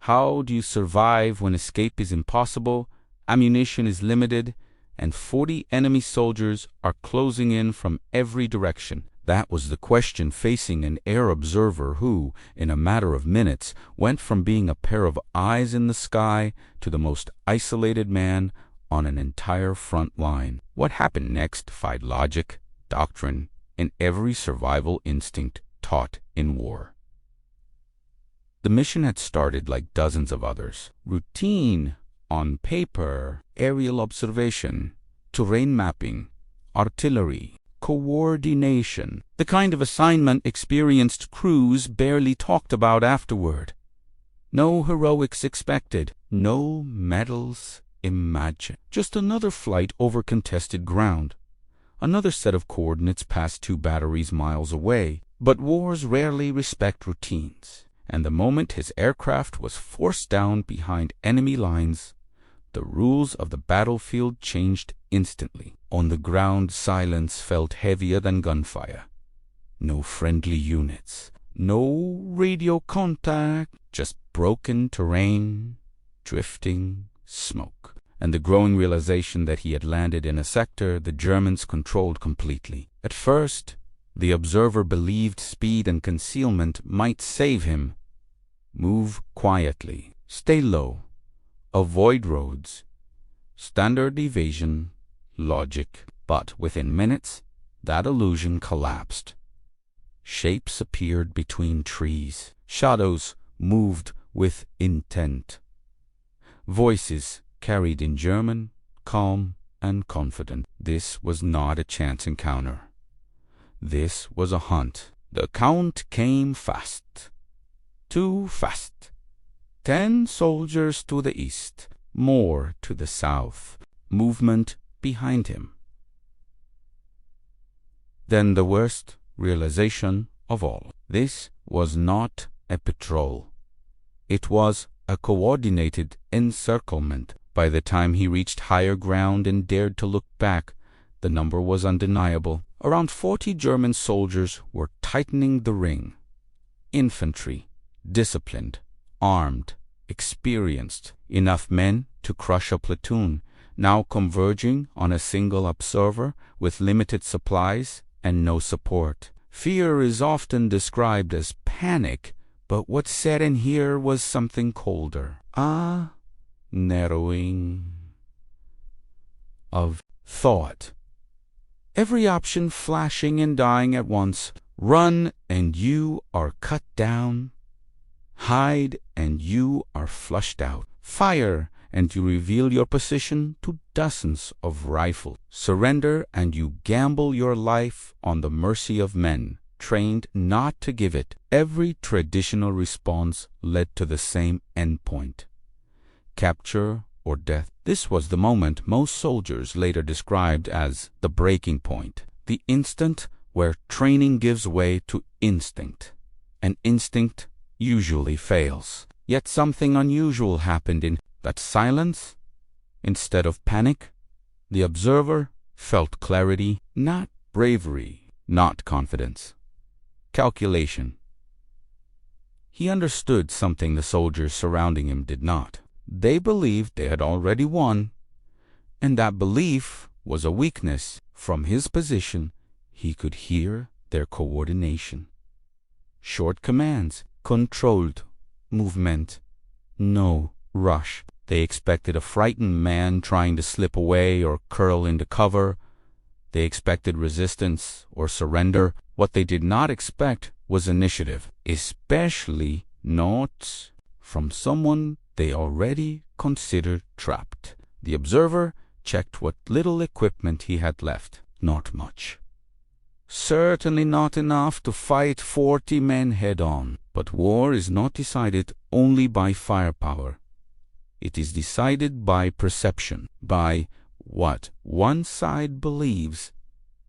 How do you survive when escape is impossible, ammunition is limited, and 40 enemy soldiers are closing in from every direction? That was the question facing an air observer who, in a matter of minutes, went from being a pair of eyes in the sky to the most isolated man on an entire front line. What happened next defied logic, doctrine, and every survival instinct taught in war. The mission had started like dozens of others. Routine, on paper, aerial observation, terrain mapping, artillery, coordination, the kind of assignment experienced crews barely talked about afterward. No heroics expected, no medals imagined. Just another flight over contested ground, another set of coordinates past 2 batteries miles away. But wars rarely respect routines, and the moment his aircraft was forced down behind enemy lines, the rules of the battlefield changed instantly. On the ground, silence felt heavier than gunfire. No friendly units, no radio contact, just broken terrain, drifting smoke, and the growing realization that he had landed in a sector the Germans controlled completely. At first, the observer believed speed and concealment might save him. Move quietly, stay low, avoid roads, standard evasion, logic. But within minutes, that illusion collapsed. Shapes appeared between trees. Shadows moved with intent. Voices carried in German, calm and confident. This was not a chance encounter. This was a hunt. The count came fast. Too fast. 10 soldiers to the east, more to the south, movement behind him. Then the worst realization of all. This was not a patrol. It was a coordinated encirclement. By the time he reached higher ground and dared to look back, the number was undeniable. Around 40 German soldiers were tightening the ring. Infantry, disciplined, armed, experienced, enough men to crush a platoon, now converging on a single observer with limited supplies and no support. Fear is often described as panic, but what set in here was something colder. A narrowing of thought. Every option flashing and dying at once. Run and you are cut down. Hide and you are flushed out. Fire and you reveal your position to dozens of rifles. Surrender and you gamble your life on the mercy of men trained not to give it. Every traditional response led to the same endpoint: capture or death. This was the moment most soldiers later described as the breaking point, the instant where training gives way to instinct, and instinct usually fails. Yet something unusual happened in that silence. Instead of panic, the observer felt clarity, not bravery, not confidence, calculation. He understood something the soldiers surrounding him did not. They believed they had already won, and that belief was a weakness. From his position, he could hear their coordination. Short commands, controlled movement, no rush. They expected a frightened man trying to slip away or curl into cover. They expected resistance or surrender. What they did not expect was initiative, especially not from someone they already considered trapped. The observer checked what little equipment he had left. Not much. Certainly not enough to fight 40 men head-on. But war is not decided only by firepower. It is decided by perception, by what one side believes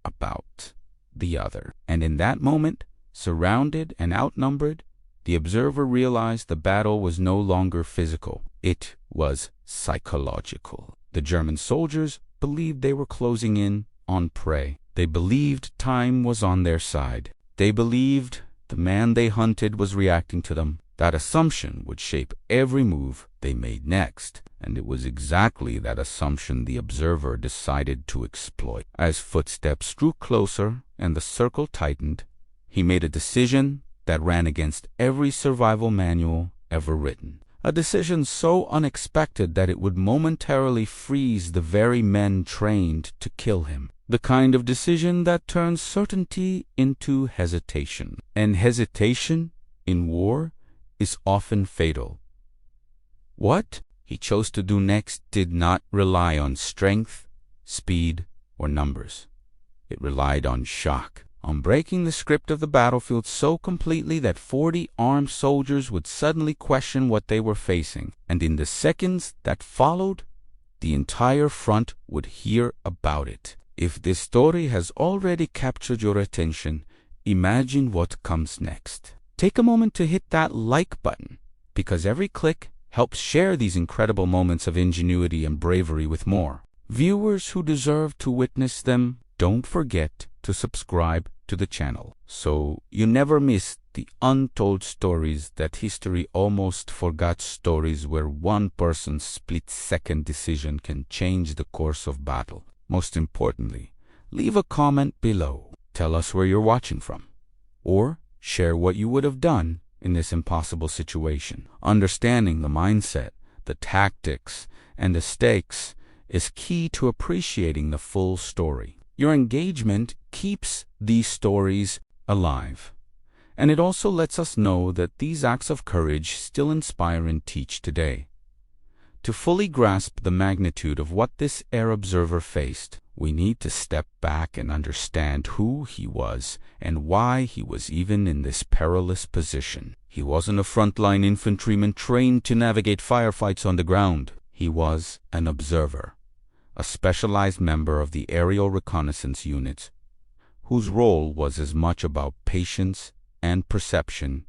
about the other. And in that moment, surrounded and outnumbered, the observer realized the battle was no longer physical. It was psychological. The German soldiers believed they were closing in on prey. They believed time was on their side. They believed the man they hunted was reacting to them. That assumption would shape every move they made next, and it was exactly that assumption the observer decided to exploit. As footsteps drew closer and the circle tightened, he made a decision that ran against every survival manual ever written. A decision so unexpected that it would momentarily freeze the very men trained to kill him. The kind of decision that turns certainty into hesitation. And hesitation in war is often fatal. What he chose to do next did not rely on strength, speed, or numbers. It relied on shock, on breaking the script of the battlefield so completely that 40 armed soldiers would suddenly question what they were facing, and in the seconds that followed, the entire front would hear about it. If this story has already captured your attention, imagine what comes next. Take a moment to hit that like button, because every click helps share these incredible moments of ingenuity and bravery with more viewers who deserve to witness them. Don't forget to subscribe to the channel so you never miss the untold stories that history almost forgot, stories where one person's split-second decision can change the course of battle. Most importantly, leave a comment below. Tell us where you're watching from, or share what you would have done in this impossible situation. Understanding the mindset, the tactics, and the stakes is key to appreciating the full story. Your engagement keeps these stories alive, and it also lets us know that these acts of courage still inspire and teach today. To fully grasp the magnitude of what this air observer faced, we need to step back and understand who he was and why he was even in this perilous position. He wasn't a frontline infantryman trained to navigate firefights on the ground. He was an observer, a specialized member of the aerial reconnaissance units, whose role was as much about patience and perception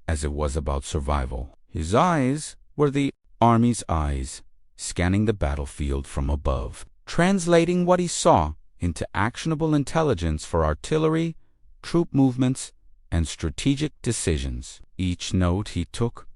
as it was about survival. His eyes were the Army's eyes, scanning the battlefield from above, translating what he saw into actionable intelligence for artillery, troop movements, and strategic decisions. Each note he took,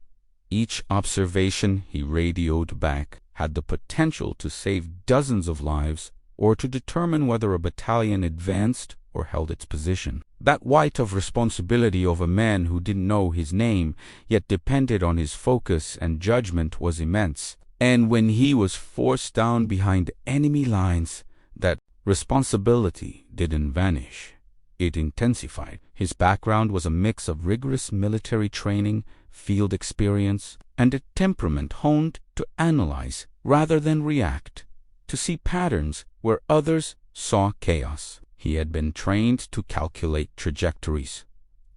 each observation he radioed back, had the potential to save dozens of lives or to determine whether a battalion advanced or held its position. That weight of responsibility over a man who didn't know his name, yet depended on his focus and judgment, was immense. And when he was forced down behind enemy lines, that responsibility didn't vanish. It intensified. His background was a mix of rigorous military training, field experience, and a temperament honed to analyze rather than react, to see patterns where others saw chaos. He had been trained to calculate trajectories,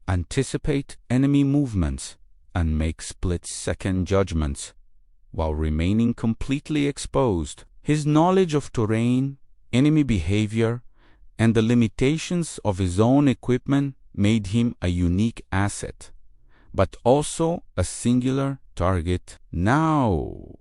anticipate enemy movements, and make split-second judgments while remaining completely exposed. His knowledge of terrain, enemy behavior, and the limitations of his own equipment made him a unique asset, but also a singular target. Now,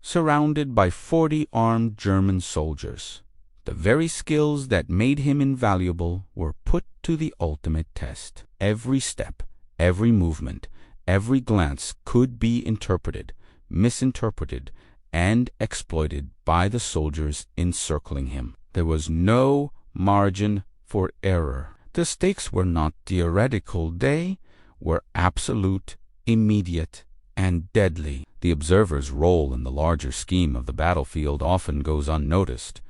surrounded by 40 armed German soldiers, the very skills that made him invaluable were put to the ultimate test. Every step, every movement, every glance could be interpreted, misinterpreted, and exploited by the soldiers encircling him. There was no margin for error. The stakes were not theoretical, they were absolute, immediate, and deadly. The observer's role in the larger scheme of the battlefield often goes unnoticed.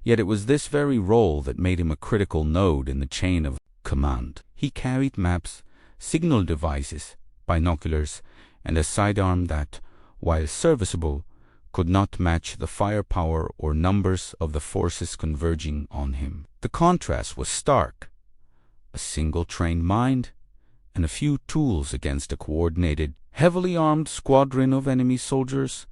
Yet it was this very role that made him a critical node in the chain of command. He carried maps, signal devices, binoculars, and a sidearm that, while serviceable, could not match the firepower or numbers of the forces converging on him. The contrast was stark. A single trained mind and a few tools against a coordinated, heavily armed squadron of enemy soldiers,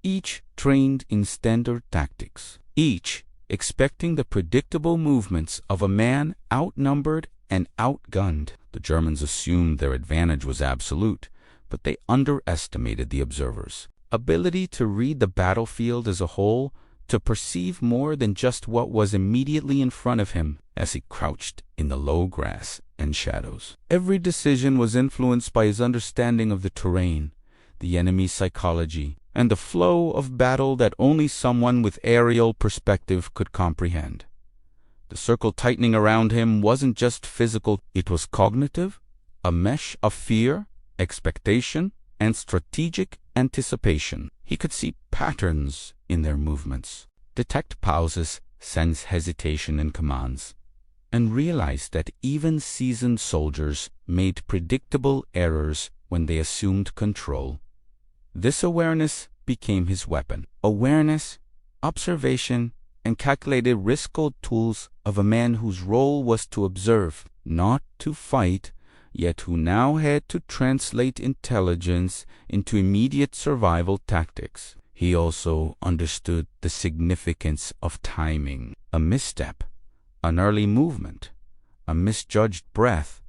each trained in standard tactics, each expecting the predictable movements of a man outnumbered and outgunned. The Germans assumed their advantage was absolute, but they underestimated the observer's ability to read the battlefield as a whole, to perceive more than just what was immediately in front of him. as he crouched in the low grass and shadows. Every decision was influenced by his understanding of the terrain, the enemy's psychology, and the flow of battle that only someone with aerial perspective could comprehend. The circle tightening around him wasn't just physical, it was cognitive, a mesh of fear, expectation, and strategic anticipation. He could see patterns in their movements, detect pauses, sense hesitation in commands, and realize that even seasoned soldiers made predictable errors when they assumed control. This awareness became his weapon. Awareness, observation, and calculated risk-called tools of a man whose role was to observe, not to fight, yet who now had to translate intelligence into immediate survival tactics. He also understood the significance of timing. A misstep, an early movement, a misjudged breath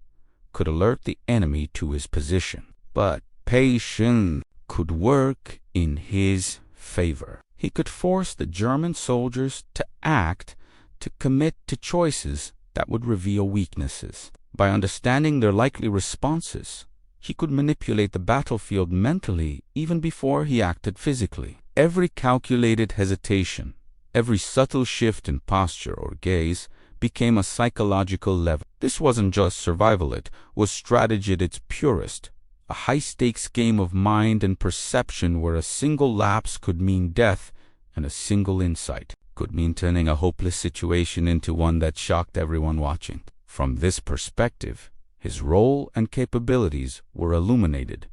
could alert the enemy to his position. But patience could work in his favor. He could force the German soldiers to act, to commit to choices that would reveal weaknesses. By understanding their likely responses, he could manipulate the battlefield mentally even before he acted physically. Every calculated hesitation, every subtle shift in posture or gaze became a psychological lever. This wasn't just survival, it was strategy at its purest, a high-stakes game of mind and perception where a single lapse could mean death and a single insight could mean turning a hopeless situation into one that shocked everyone watching. From this perspective, his role and capabilities were illuminated.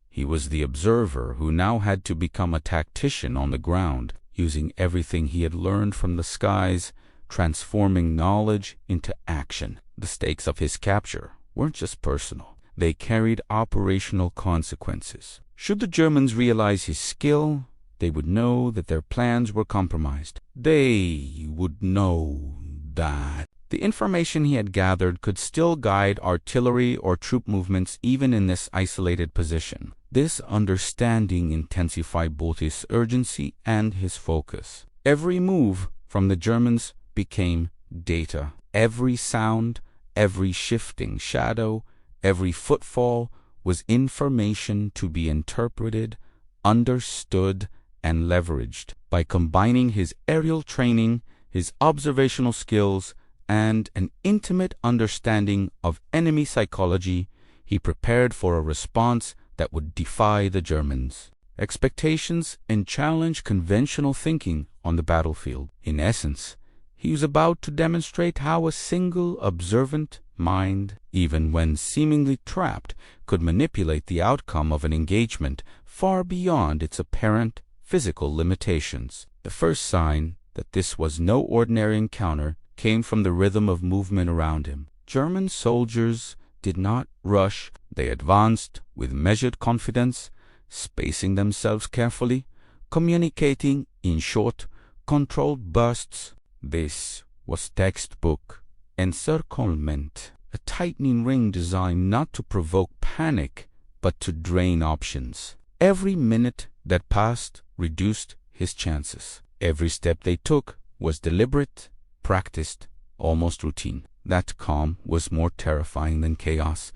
He was the observer who now had to become a tactician on the ground, using everything he had learned from the skies, transforming knowledge into action. The stakes of his capture weren't just personal. They carried operational consequences. Should the Germans realize his skill, they would know that their plans were compromised. They would know that the information he had gathered could still guide artillery or troop movements even in this isolated position. This understanding intensified both his urgency and his focus. Every move from the Germans became data. Every sound, every shifting shadow, every footfall was information to be interpreted, understood, and leveraged. By combining his aerial training, his observational skills, and an intimate understanding of enemy psychology, he prepared for a response that would defy the Germans' expectations and challenge conventional thinking on the battlefield. In essence, he was about to demonstrate how a single observant mind, even when seemingly trapped, could manipulate the outcome of an engagement far beyond its apparent physical limitations. The first sign that this was no ordinary encounter came from the rhythm of movement around him. German soldiers did not rush. They advanced with measured confidence, spacing themselves carefully, communicating in short, controlled bursts. This was textbook encirclement, a tightening ring designed not to provoke panic, but to drain options. Every minute that passed reduced his chances. Every step they took was deliberate, practiced, almost routine. That calm was more terrifying than chaos,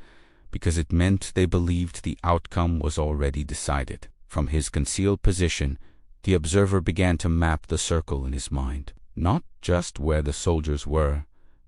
because it meant they believed the outcome was already decided. From his concealed position, the observer began to map the circle in his mind. Not just where the soldiers were,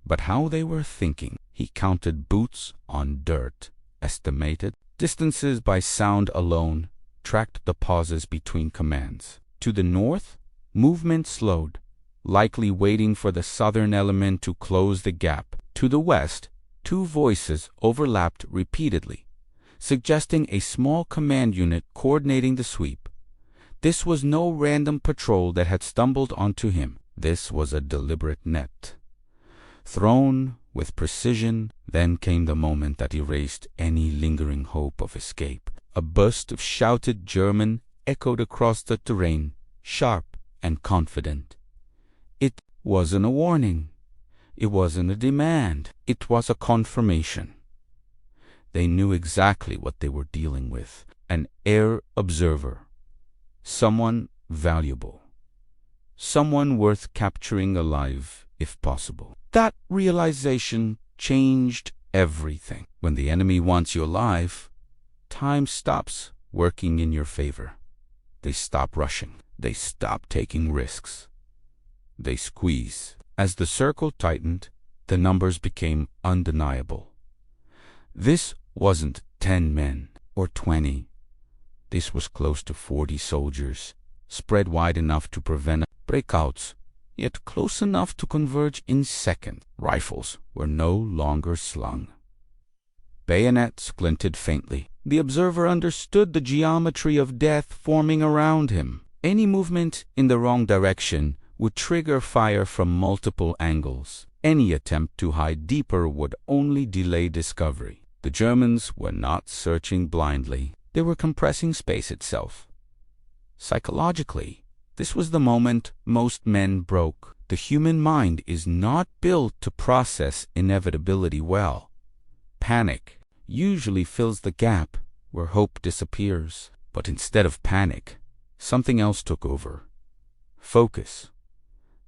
but how they were thinking. He counted boots on dirt, estimated distances by sound alone, tracked the pauses between commands. To the north, movement slowed, likely waiting for the southern element to close the gap. To the west, two voices overlapped repeatedly, suggesting a small command unit coordinating the sweep. This was no random patrol that had stumbled onto him. This was a deliberate net, thrown with precision. Then came the moment that erased any lingering hope of escape. A burst of shouted German echoed across the terrain, sharp and confident. It wasn't a warning. It wasn't a demand. It was a confirmation. They knew exactly what they were dealing with. An air observer. Someone valuable. Someone worth capturing alive, if possible. That realization changed everything. When the enemy wants you alive, time stops working in your favor. They stop rushing. They stop taking risks. They squeeze. As the circle tightened, the numbers became undeniable. This wasn't 10 men or 20. This was close to 40 soldiers, spread wide enough to prevent breakouts, yet close enough to converge in seconds. Rifles were no longer slung. Bayonets glinted faintly. The observer understood the geometry of death forming around him. Any movement in the wrong direction would trigger fire from multiple angles. Any attempt to hide deeper would only delay discovery. The Germans were not searching blindly. They were compressing space itself. Psychologically, this was the moment most men broke. The human mind is not built to process inevitability well. Panic usually fills the gap where hope disappears. But instead of panic, something else took over. Focus.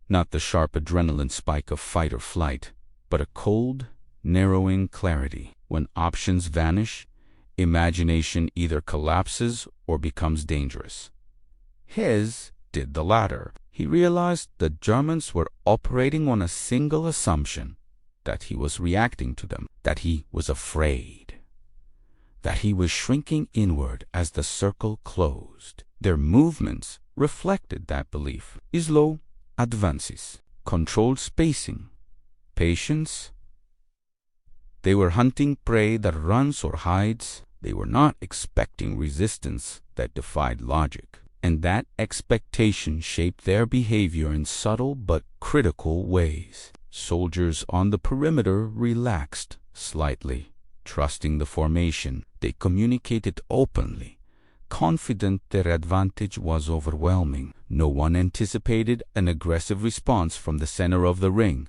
Not the sharp adrenaline spike of fight or flight, but a cold, narrowing clarity. When options vanish, imagination either collapses or becomes dangerous. His did the latter. He realized the Germans were operating on a single assumption, that he was reacting to them, that he was afraid, that he was shrinking inward as the circle closed. Their movements reflected that belief. Slow advances, controlled spacing, patience. They were hunting prey that runs or hides. They were not expecting resistance that defied logic. And that expectation shaped their behavior in subtle but critical ways. Soldiers on the perimeter relaxed slightly, trusting the formation. They communicated openly, confident their advantage was overwhelming. No one anticipated an aggressive response from the center of the ring.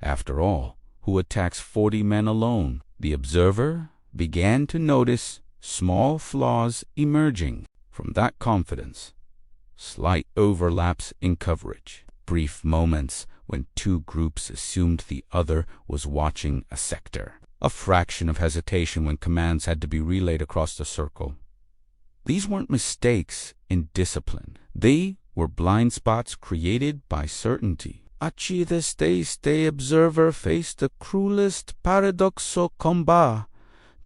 After all, who attacks 40 men alone? The observer began to notice small flaws emerging from that confidence. Slight overlaps in coverage. Brief moments when two groups assumed the other was watching a sector. A fraction of hesitation when commands had to be relayed across the circle. These weren't mistakes in discipline. They were blind spots created by certainty. Achi the observer faced the cruelest paradoxal combat.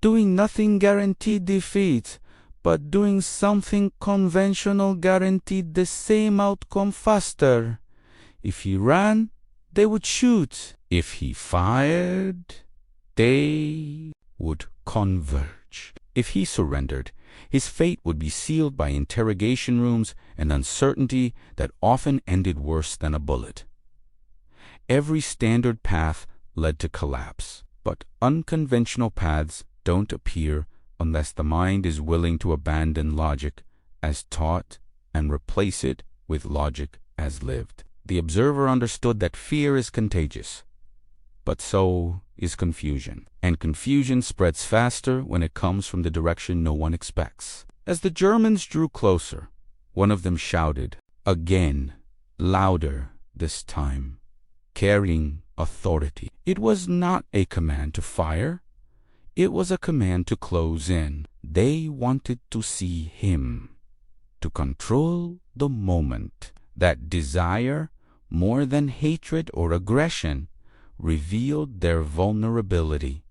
Doing nothing guaranteed defeat, but doing something conventional guaranteed the same outcome faster. If he ran, they would shoot. If he fired, they would converge. If he surrendered, his fate would be sealed by interrogation rooms and uncertainty that often ended worse than a bullet. Every standard path led to collapse, but unconventional paths don't appear unless the mind is willing to abandon logic as taught and replace it with logic as lived. The observer understood that fear is contagious, but so is confusion. And confusion spreads faster when it comes from the direction no one expects. As the Germans drew closer, one of them shouted, again, louder this time, carrying authority. It was not a command to fire. It was a command to close in. They wanted to see him, to control the moment. That desire, more than hatred or aggression, revealed their vulnerability.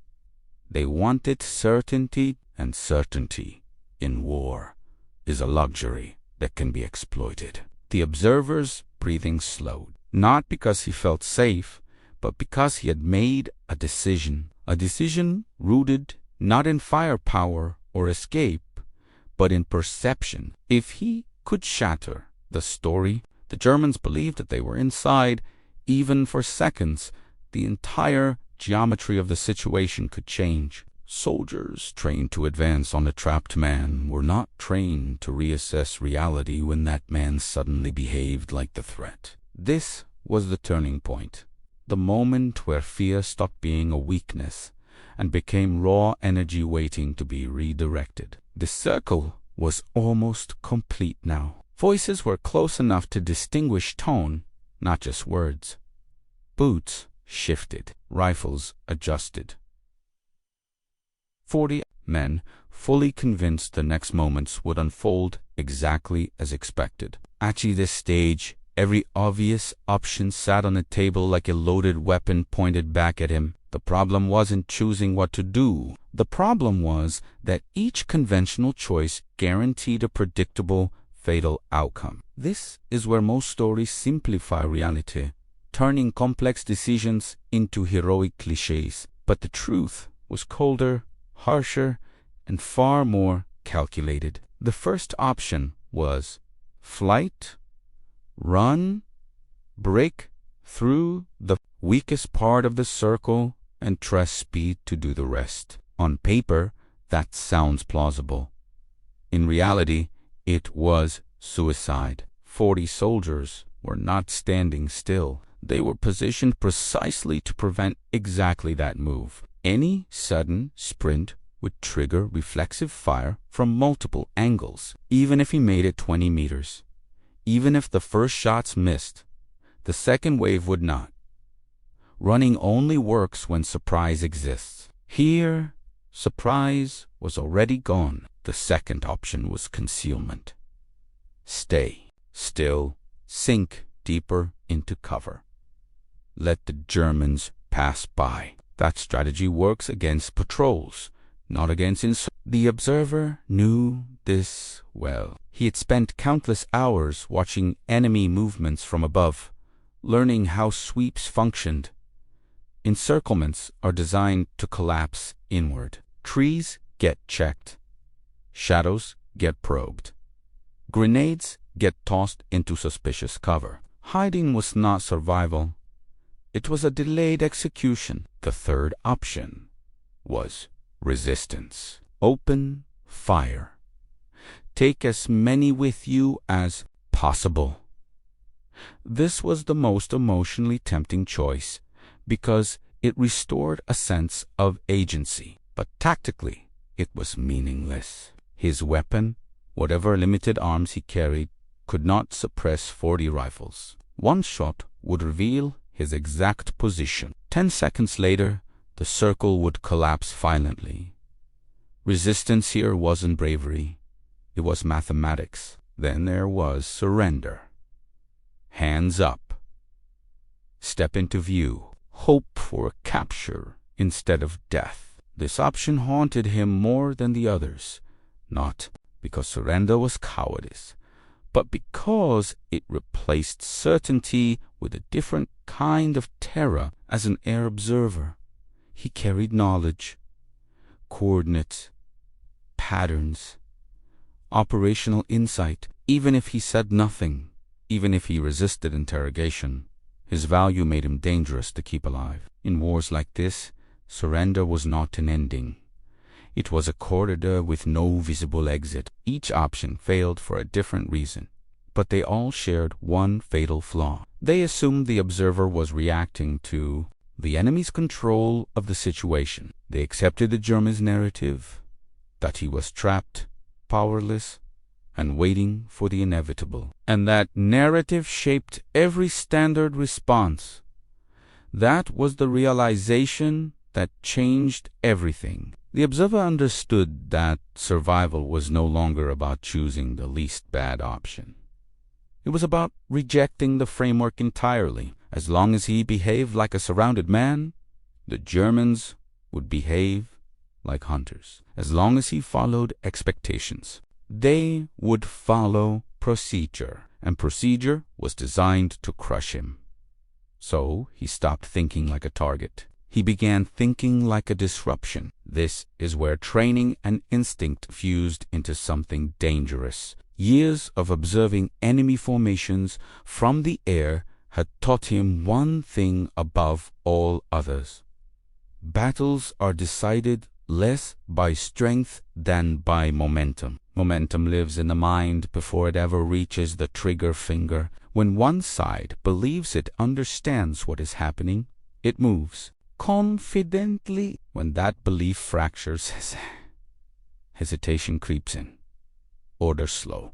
They wanted certainty, and certainty in war is a luxury that can be exploited. The observer's breathing slowed, not because he felt safe, but because he had made a decision rooted not in firepower or escape, but in perception. If he could shatter the story, the Germans believed that they were inside, even for seconds, the entire geometry of the situation could change. Soldiers trained to advance on a trapped man were not trained to reassess reality when that man suddenly behaved like the threat. This was the turning point, the moment where fear stopped being a weakness and became raw energy waiting to be redirected. The circle was almost complete now. Voices were close enough to distinguish tone, not just words. Boots shifted, rifles adjusted. 40 men, fully convinced the next moments would unfold exactly as expected. At this stage, every obvious option sat on the table like a loaded weapon pointed back at him. The problem wasn't choosing what to do. The problem was that each conventional choice guaranteed a predictable, fatal outcome. This is where most stories simplify reality, turning complex decisions into heroic cliches. But the truth was colder, harsher, and far more calculated. The first option was flight, run, break through the weakest part of the circle, and trust speed to do the rest. On paper, that sounds plausible. In reality, it was suicide. 40 soldiers were not standing still. They were positioned precisely to prevent exactly that move. Any sudden sprint would trigger reflexive fire from multiple angles, even if he made it 20 meters. Even if the first shots missed, the second wave would not. Running only works when surprise exists. Here, surprise was already gone. The second option was concealment. Stay still, sink deeper into cover. Let the Germans pass by. That strategy works against patrols, not against The observer knew this well. He had spent countless hours watching enemy movements from above, learning how sweeps functioned. Encirclements are designed to collapse inward. Trees get checked. Shadows get probed. Grenades get tossed into suspicious cover. Hiding was not survival. It was a delayed execution. The third option was resistance. Open fire. Take as many with you as possible. This was the most emotionally tempting choice because it restored a sense of agency, but tactically it was meaningless. His weapon, whatever limited arms he carried, could not suppress 40 rifles. One shot would reveal his exact position. 10 seconds later, the circle would collapse violently. Resistance here wasn't bravery. It was mathematics. Then there was surrender. Hands up. Step into view. Hope for capture instead of death. This option haunted him more than the others, not because surrender was cowardice, but because it replaced certainty with a different kind of terror. As an air observer, he carried knowledge, coordinates, patterns, operational insight. Even if he said nothing, even if he resisted interrogation, his value made him dangerous to keep alive. In wars like this, surrender was not an ending. It was a corridor with no visible exit. Each option failed for a different reason, but they all shared one fatal flaw. They assumed the observer was reacting to the enemy's control of the situation. They accepted the German's narrative that he was trapped, powerless, and waiting for the inevitable. And that narrative shaped every standard response. That was the realization that changed everything. The observer understood that survival was no longer about choosing the least bad option. It was about rejecting the framework entirely. As long as he behaved like a surrounded man, the Germans would behave like hunters. As long as he followed expectations, they would follow procedure, and procedure was designed to crush him. So he stopped thinking like a target. He began thinking like a disruption. This is where training and instinct fused into something dangerous. Years of observing enemy formations from the air had taught him one thing above all others. Battles are decided less by strength than by momentum. Momentum lives in the mind before it ever reaches the trigger finger. When one side believes it understands what is happening, it moves confidently. When that belief fractures, hesitation creeps in. Orders slow.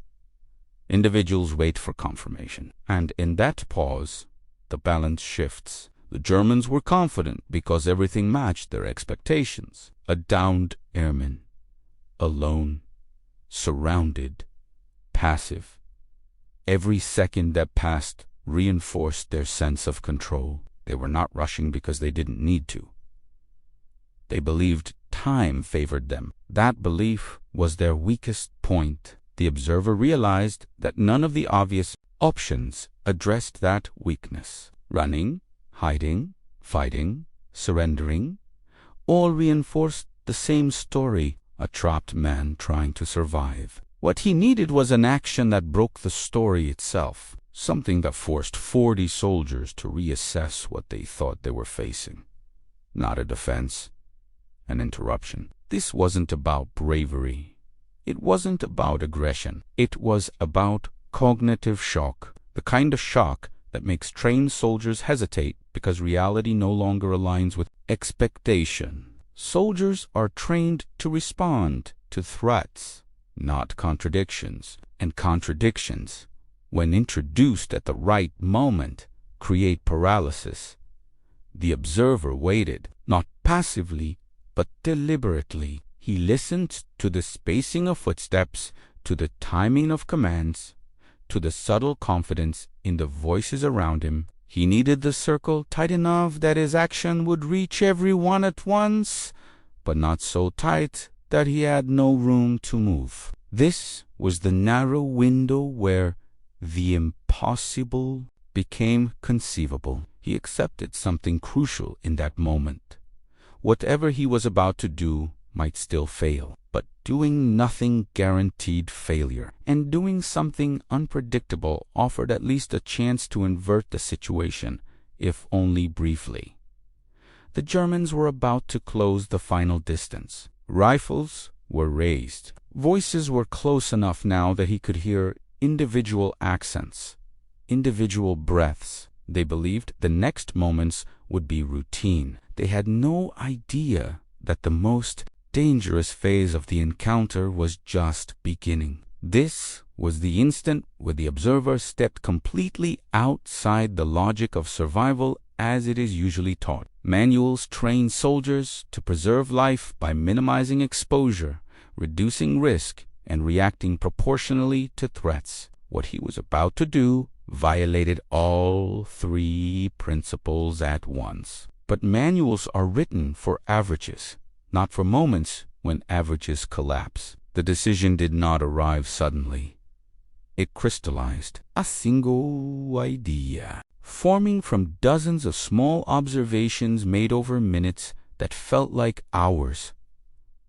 Individuals wait for confirmation. And in that pause, the balance shifts. The Germans were confident because everything matched their expectations. A downed airman, alone, surrounded, passive. Every second that passed reinforced their sense of control. They were not rushing because they didn't need to. They believed time favored them. That belief was their weakest point. The observer realized that none of the obvious options addressed that weakness. Running, hiding, fighting, surrendering, all reinforced the same story: a trapped man trying to survive. What he needed was an action that broke the story itself, something that forced 40 soldiers to reassess what they thought they were facing. Not a defense, an interruption. This wasn't about bravery. It wasn't about aggression. It was about cognitive shock, the kind of shock that makes trained soldiers hesitate because reality no longer aligns with expectation. Soldiers are trained to respond to threats, not contradictions. And contradictions, when introduced at the right moment, create paralysis. The observer waited, not passively, but deliberately. He listened to the spacing of footsteps, to the timing of commands, to the subtle confidence in the voices around him. He needed the circle tight enough that his action would reach everyone at once, but not so tight that he had no room to move. This was the narrow window where the impossible became conceivable. He accepted something crucial in that moment. Whatever he was about to do might still fail, but doing nothing guaranteed failure, and doing something unpredictable offered at least a chance to invert the situation, if only briefly. The Germans were about to close the final distance. Rifles were raised. Voices were close enough now that he could hear individual accents, individual breaths. They believed the next moments would be routine. They had no idea that the most dangerous phase of the encounter was just beginning. This was the instant where the observer stepped completely outside the logic of survival as it is usually taught. Manuals train soldiers to preserve life by minimizing exposure, reducing risk, and reacting proportionally to threats. What he was about to do violated all three principles at once. But manuals are written for averages, not for moments when averages collapse. The decision did not arrive suddenly. It crystallized, a single idea, forming from dozens of small observations made over minutes that felt like hours.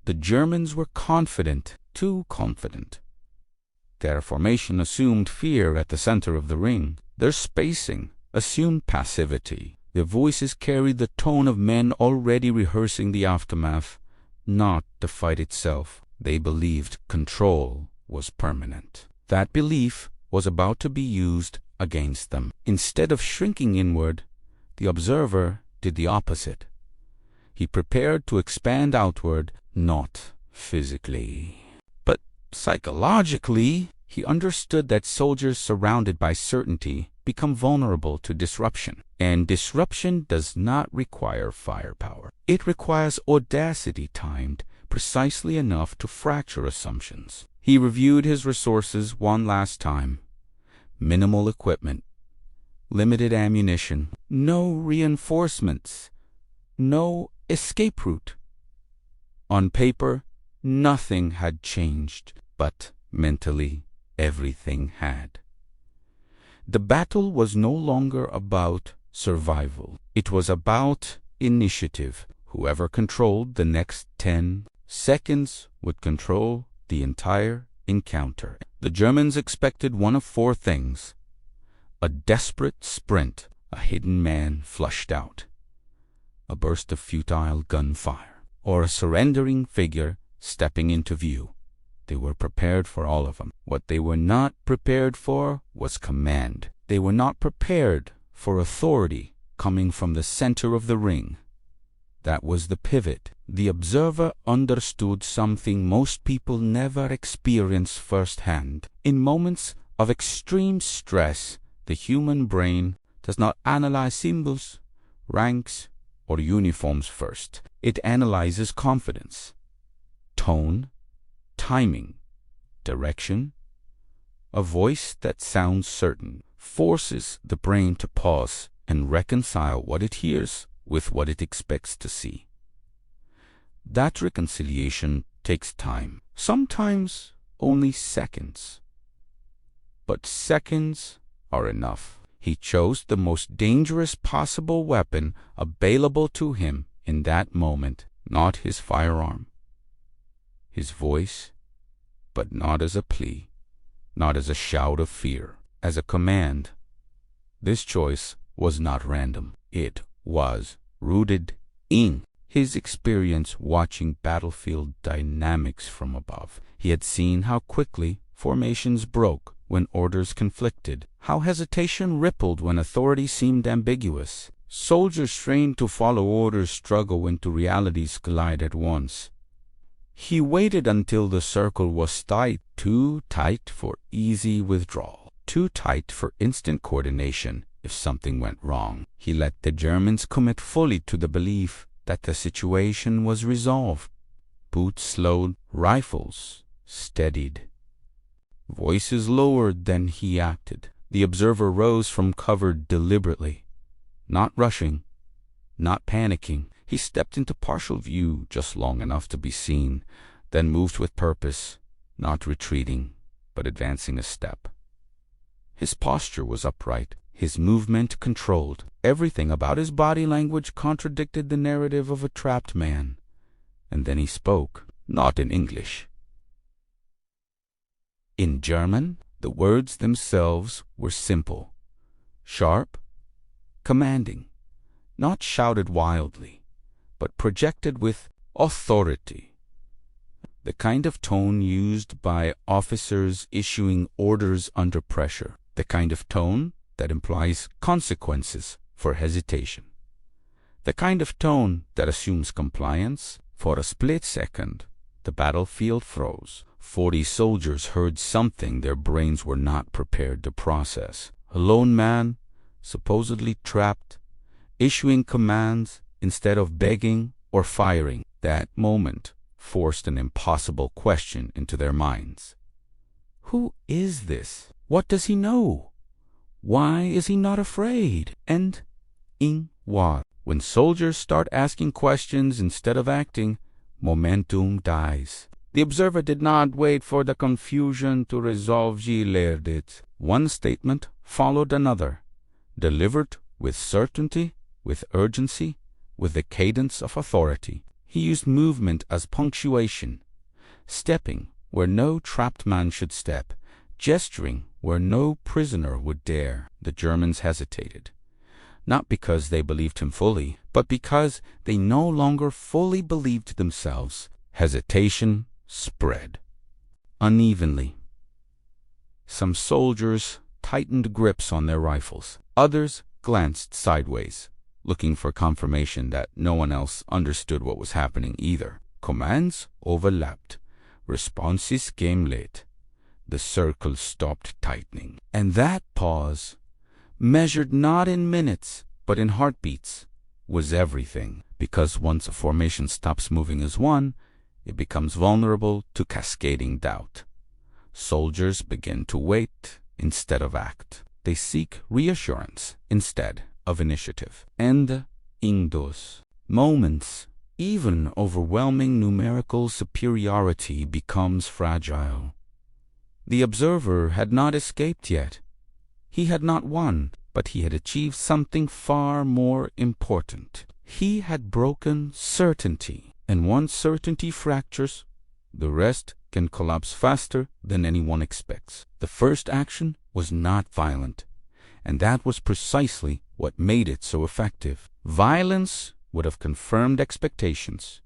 The Germans were confident, too confident. Their formation assumed fear at the center of the ring. Their spacing assumed passivity. Their voices carried the tone of men already rehearsing the aftermath, not the fight itself. They believed control was permanent. That belief was about to be used against them. Instead of shrinking inward, the observer did the opposite. He prepared to expand outward, not physically, but psychologically. He understood that soldiers surrounded by certainty become vulnerable to disruption. And disruption does not require firepower. It requires audacity timed precisely enough to fracture assumptions. He reviewed his resources one last time. Minimal equipment, limited ammunition, no reinforcements, no escape route. On paper, nothing had changed, but mentally, everything had. The battle was no longer about survival. It was about initiative. Whoever controlled the next 10 seconds would control the entire encounter. The Germans expected one of four things: a desperate sprint, a hidden man flushed out, a burst of futile gunfire, or a surrendering figure stepping into view. They were prepared for all of them. What they were not prepared for was command. They were not prepared for authority coming from the center of the ring. That was the pivot. The observer understood something most people never experience firsthand. In moments of extreme stress, the human brain does not analyze symbols, ranks, or uniforms first. It analyzes confidence, tone, timing, direction. A voice that sounds certain forces the brain to pause and reconcile what it hears with what it expects to see. That reconciliation takes time, sometimes only seconds. But seconds are enough. He chose the most dangerous possible weapon available to him in that moment, not his firearm, his voice, but not as a plea, not as a shout of fear, as a command. This choice was not random. It was rooted in his experience watching battlefield dynamics from above. He had seen how quickly formations broke when orders conflicted, how hesitation rippled when authority seemed ambiguous. Soldiers trained to follow orders struggle when two realities collide at once. He waited until the circle was tight, too tight for easy withdrawal, too tight for instant coordination if something went wrong. He let the Germans commit fully to the belief that the situation was resolved. Boots slowed, rifles steadied. Voices lowered, then he acted. The observer rose from cover deliberately, not rushing, not panicking. He stepped into partial view just long enough to be seen, then moved with purpose, not retreating, but advancing a step. His posture was upright, his movement controlled. Everything about his body language contradicted the narrative of a trapped man. And then he spoke, not in English. In German, the words themselves were simple, sharp, commanding, not shouted wildly, but projected with authority. The kind of tone used by officers issuing orders under pressure, the kind of tone that implies consequences for hesitation, the kind of tone that assumes compliance. For a split second, the battlefield froze. 40 soldiers heard something their brains were not prepared to process. A lone man, supposedly trapped, issuing commands instead of begging or firing. That moment forced an impossible question into their minds. Who is this? What does he know? Why is he not afraid? And in what? When soldiers start asking questions instead of acting, momentum dies. The observer did not wait for the confusion to resolve. He layered it. One statement followed another, delivered with certainty, with urgency, with the cadence of authority. He used movement as punctuation, stepping where no trapped man should step, gesturing where no prisoner would dare. The Germans hesitated, not because they believed him fully, but because they no longer fully believed themselves. Hesitation spread unevenly. Some soldiers tightened grips on their rifles. Others glanced sideways, looking for confirmation that no one else understood what was happening either. Commands overlapped. Responses came late. The circle stopped tightening. And that pause, measured not in minutes, but in heartbeats, was everything. Because once a formation stops moving as one, it becomes vulnerable to cascading doubt. Soldiers begin to wait instead of act. They seek reassurance instead of initiative. And in those moments, even overwhelming numerical superiority becomes fragile. The observer had not escaped yet. He had not won, but he had achieved something far more important. He had broken certainty. And once certainty fractures, the rest can collapse faster than anyone expects. The first action was not violent, and that was precisely what made it so effective. Violence would have confirmed expectations.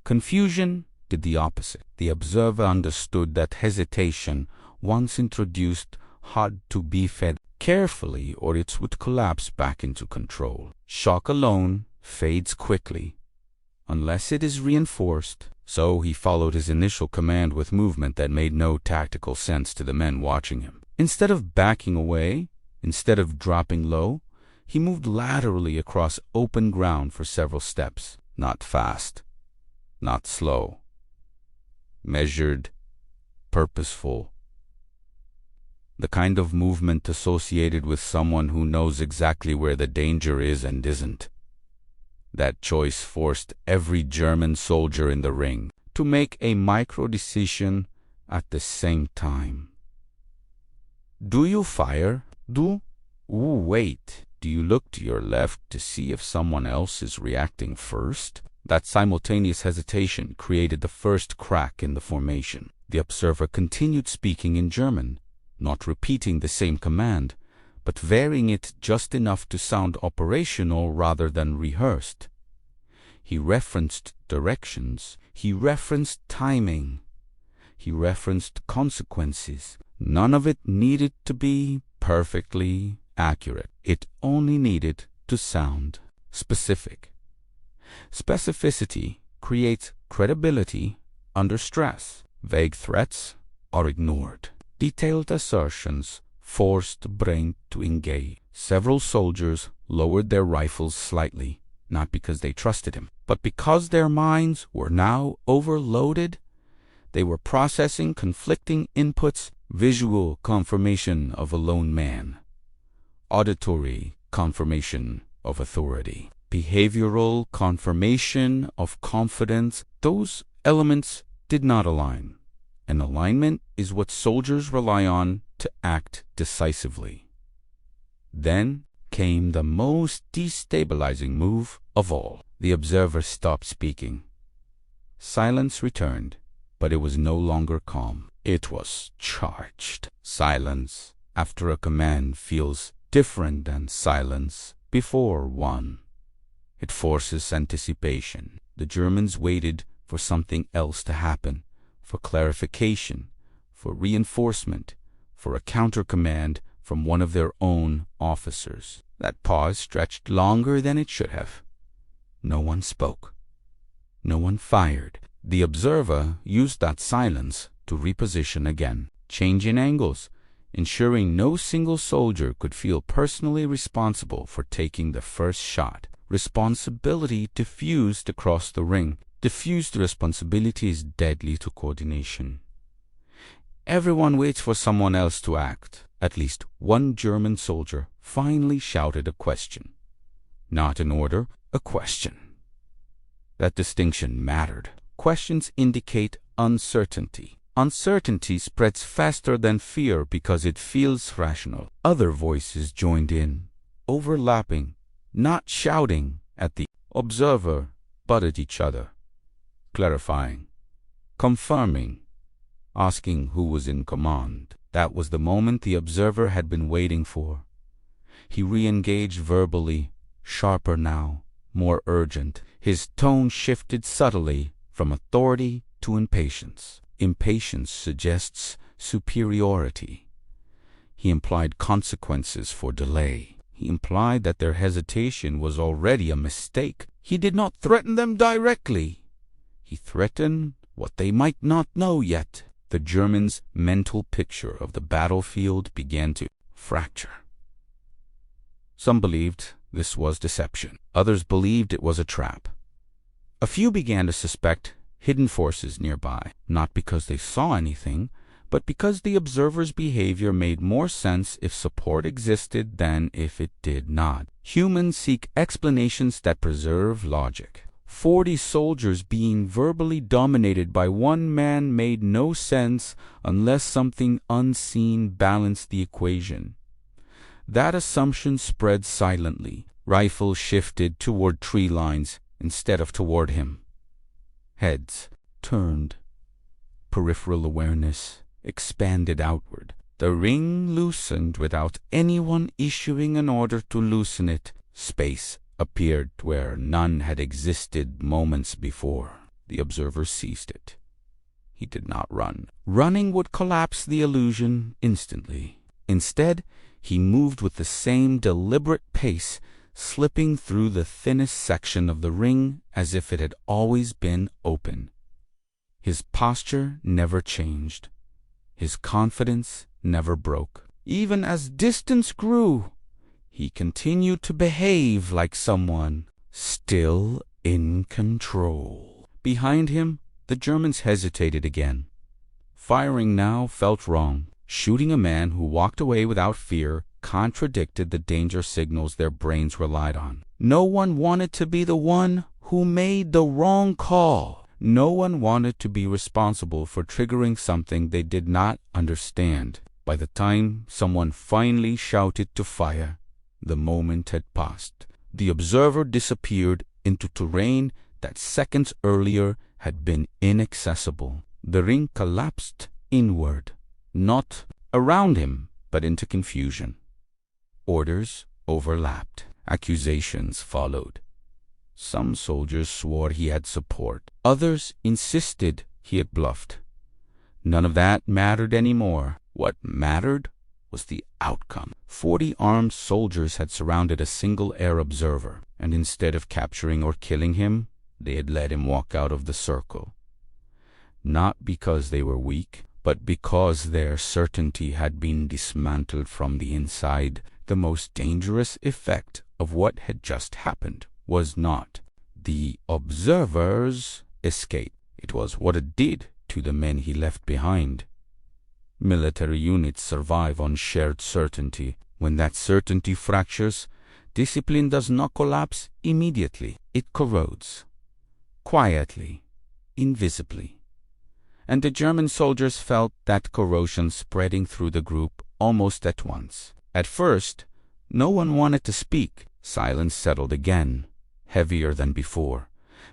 Confusion did the opposite. The observer understood that hesitation, once introduced, had to be fed carefully or it would collapse back into control. Shock alone fades quickly, unless it is reinforced. So he followed his initial command with movement that made no tactical sense to the men watching him. Instead of backing away, instead of dropping low, He moved laterally across open ground for several steps, not fast, not slow, measured, purposeful. The kind of movement associated with someone who knows exactly where the danger is and isn't. That choice forced every German soldier in the ring to make a micro-decision at the same time. Do you fire? Wait. Do you look to your left to see if someone else is reacting first? That simultaneous hesitation created the first crack in the formation. The observer continued speaking in German, not repeating the same command, but varying it just enough to sound operational rather than rehearsed. He referenced directions, he referenced timing, he referenced consequences. None of it needed to be perfectly accurate. It only needed to sound specific. Specificity creates credibility under stress. Vague threats are ignored. Detailed assertions forced the brain to engage. Several soldiers lowered their rifles slightly, not because they trusted him, but because their minds were now overloaded. They were processing conflicting inputs: visual confirmation of a lone man, auditory confirmation of authority, behavioral confirmation of confidence. Those elements did not align, and alignment is what soldiers rely on to act decisively. Then came the most destabilizing move of all. The observer stopped speaking. Silence returned, but it was no longer calm. It was charged. Silence after a command feels different than silence before one. It forces anticipation. The Germans waited for something else to happen, for clarification, for reinforcement, for a counter-command from one of their own officers. That pause stretched longer than it should have. No one spoke. No one fired. The observer used that silence to reposition again, changing angles, ensuring no single soldier could feel personally responsible for taking the first shot. Responsibility diffused across the ring. Diffused responsibility is deadly to coordination. Everyone waits for someone else to act. At least one German soldier finally shouted a question. Not an order, a question. That distinction mattered. Questions indicate uncertainty. Uncertainty spreads faster than fear because it feels rational. Other voices joined in, overlapping, not shouting at the observer, but at each other, clarifying, confirming, asking who was in command. That was the moment the observer had been waiting for. He re-engaged verbally, sharper now, more urgent. His tone shifted subtly from authority to impatience. Impatience suggests superiority. He implied consequences for delay. He implied that their hesitation was already a mistake. He did not threaten them directly. He threatened what they might not know yet. The Germans' mental picture of the battlefield began to fracture. Some believed this was deception. Others believed it was a trap. A few began to suspect hidden forces nearby, not because they saw anything, but because the observer's behavior made more sense if support existed than if it did not. Humans seek explanations that preserve logic. 40 soldiers being verbally dominated by one man made no sense unless something unseen balanced the equation. That assumption spread silently. Rifles shifted toward tree lines instead of toward him. Heads turned. Peripheral awareness expanded outward. The ring loosened without anyone issuing an order to loosen it. Space appeared where none had existed moments before. The observer seized it. He did not run. Running would collapse the illusion instantly. Instead, he moved with the same deliberate pace, slipping through the thinnest section of the ring as if it had always been open. His posture never changed. His confidence never broke. Even as distance grew, he continued to behave like someone still in control. Behind him, the Germans hesitated again. Firing now felt wrong. Shooting a man who walked away without fear contradicted the danger signals their brains relied on. No one wanted to be the one who made the wrong call. No one wanted to be responsible for triggering something they did not understand. By the time someone finally shouted to fire, the moment had passed. The observer disappeared into terrain that seconds earlier had been inaccessible. The ring collapsed inward, not around him, but into confusion. Orders overlapped. Accusations followed. Some soldiers swore he had support. Others insisted he had bluffed. None of that mattered anymore. What mattered was the outcome. 40 armed soldiers had surrounded a single air observer, and instead of capturing or killing him, they had let him walk out of the circle. Not because they were weak, but because their certainty had been dismantled from the inside. The most dangerous effect of what had just happened was not the observer's escape. It was what it did to the men he left behind. Military units survive on shared certainty. When that certainty fractures, discipline does not collapse immediately. It corrodes, quietly, invisibly. And the German soldiers felt that corrosion spreading through the group almost at once. At first, no one wanted to speak. Silence settled again, heavier than before,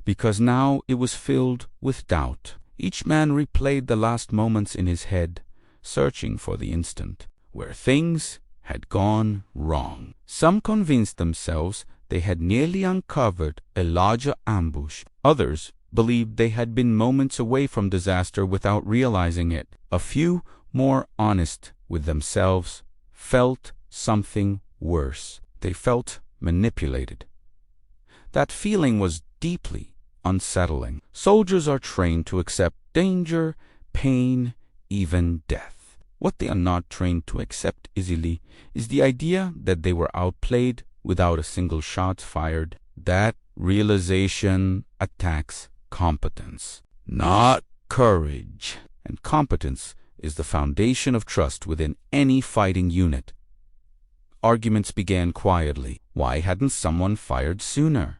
because now it was filled with doubt. Each man replayed the last moments in his head, searching for the instant where things had gone wrong. Some convinced themselves they had nearly uncovered a larger ambush. Others believed they had been moments away from disaster without realizing it. A few, more honest with themselves, felt something worse. They felt manipulated. That feeling was deeply unsettling. Soldiers are trained to accept danger, pain, even death. What they are not trained to accept easily is the idea that they were outplayed without a single shot fired. That realization attacks competence, not courage. And competence is the foundation of trust within any fighting unit. Arguments began quietly. Why hadn't someone fired sooner?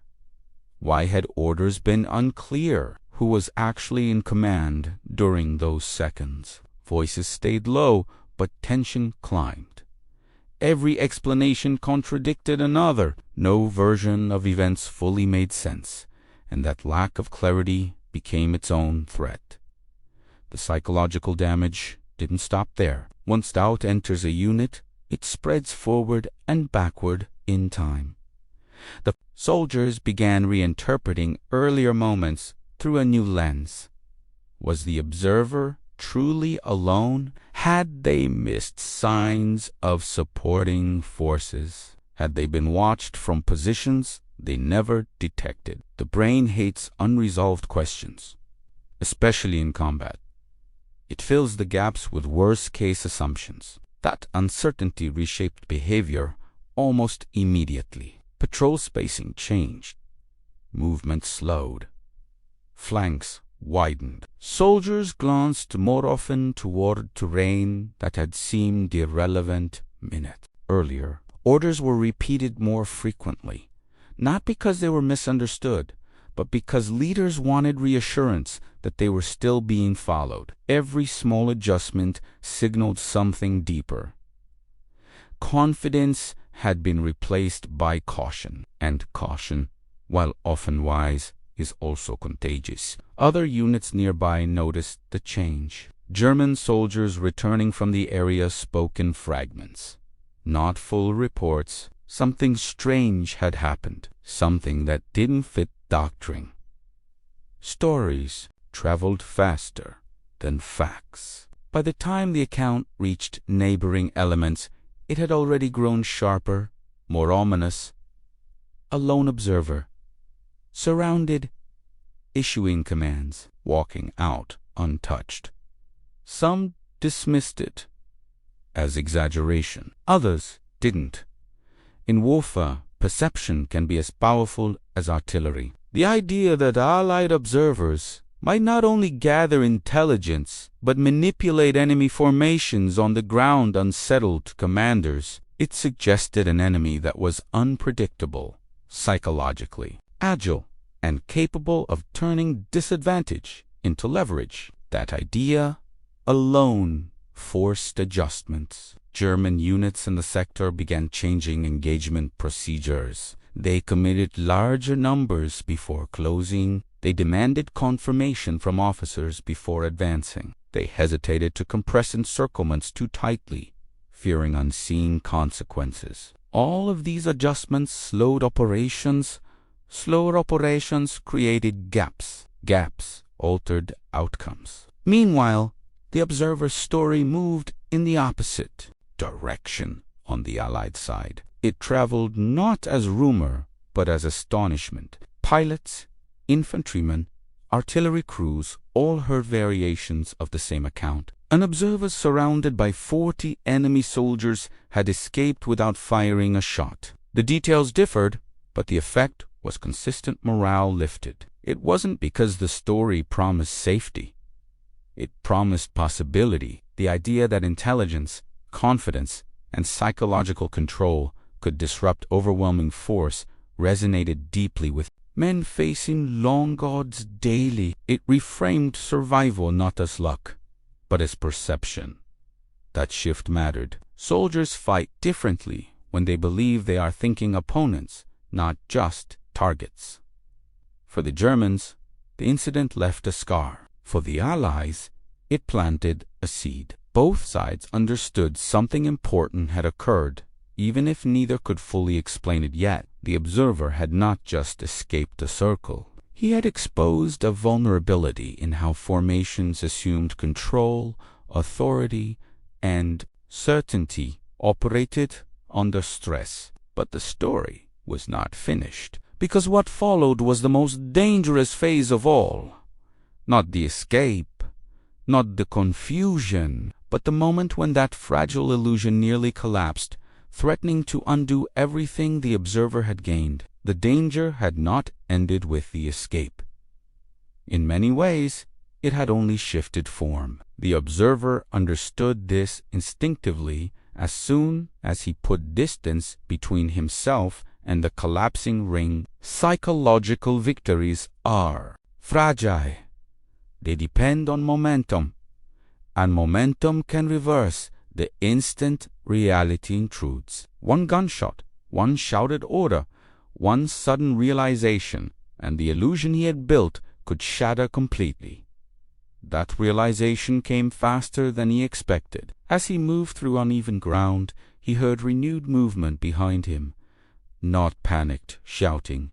Why had orders been unclear? Who was actually in command during those seconds? Voices stayed low, but tension climbed. Every explanation contradicted another. No version of events fully made sense, and that lack of clarity became its own threat. The psychological damage didn't stop there. Once doubt enters a unit, it spreads forward and backward in time. The soldiers began reinterpreting earlier moments through a new lens. Was the observer truly alone? Had they missed signs of supporting forces? Had they been watched from positions they never detected? The brain hates unresolved questions, especially in combat. It fills the gaps with worst-case assumptions. That uncertainty reshaped behavior almost immediately. Patrol spacing changed. Movement slowed. Flanks widened. Soldiers glanced more often toward terrain that had seemed irrelevant minutes earlier. Orders were repeated more frequently, not because they were misunderstood, but because leaders wanted reassurance that they were still being followed. Every small adjustment signaled something deeper. Confidence had been replaced by caution, and caution, while often wise, is also contagious. Other units nearby noticed the change. German soldiers returning from the area spoke in fragments, not full reports. Something strange had happened, something that didn't fit doctrine. Stories traveled faster than facts. By the time the account reached neighboring elements, it had already grown sharper, more ominous. A lone observer, surrounded, issuing commands, walking out untouched. Some dismissed it as exaggeration. Others didn't. In warfare, perception can be as powerful as artillery. The idea that Allied observers might not only gather intelligence, but manipulate enemy formations on the ground unsettled commanders. It suggested an enemy that was unpredictable, psychologically, agile, and capable of turning disadvantage into leverage. That idea alone forced adjustments. German units in the sector began changing engagement procedures. They committed larger numbers before closing. They demanded confirmation from officers before advancing. They hesitated to compress encirclements too tightly, fearing unseen consequences. All of these adjustments slowed operations. Slower operations created gaps. Gaps altered outcomes. Meanwhile, the observer's story moved in the opposite direction on the Allied side. It traveled not as rumor, but as astonishment. Pilots, infantrymen, artillery crews all heard variations of the same account. An observer surrounded by 40 enemy soldiers had escaped without firing a shot. The details differed, but the effect was consistent. Morale lifted. It wasn't because the story promised safety. It promised possibility. The idea that intelligence, confidence, and psychological control could disrupt overwhelming force resonated deeply with men facing long odds daily. It reframed survival not as luck, but as perception. That shift mattered. Soldiers fight differently when they believe they are thinking opponents, not just targets. For the Germans, the incident left a scar. For the Allies, it planted a seed. Both sides understood something important had occurred, even if neither could fully explain it yet. The observer had not just escaped a circle. He had exposed a vulnerability in how formations assumed control, authority, and certainty operated under stress. But the story was not finished, because what followed was the most dangerous phase of all. Not the escape, not the confusion, but the moment when that fragile illusion nearly collapsed, threatening to undo everything the observer had gained. The danger had not ended with the escape. In many ways, it had only shifted form. The observer understood this instinctively as soon as he put distance between himself and the collapsing ring. Psychological victories are fragile. They depend on momentum, and momentum can reverse the instant reality intrudes. One gunshot, one shouted order, one sudden realization, and the illusion he had built could shatter completely. That realization came faster than he expected. As he moved through uneven ground, he heard renewed movement behind him. Not panicked shouting,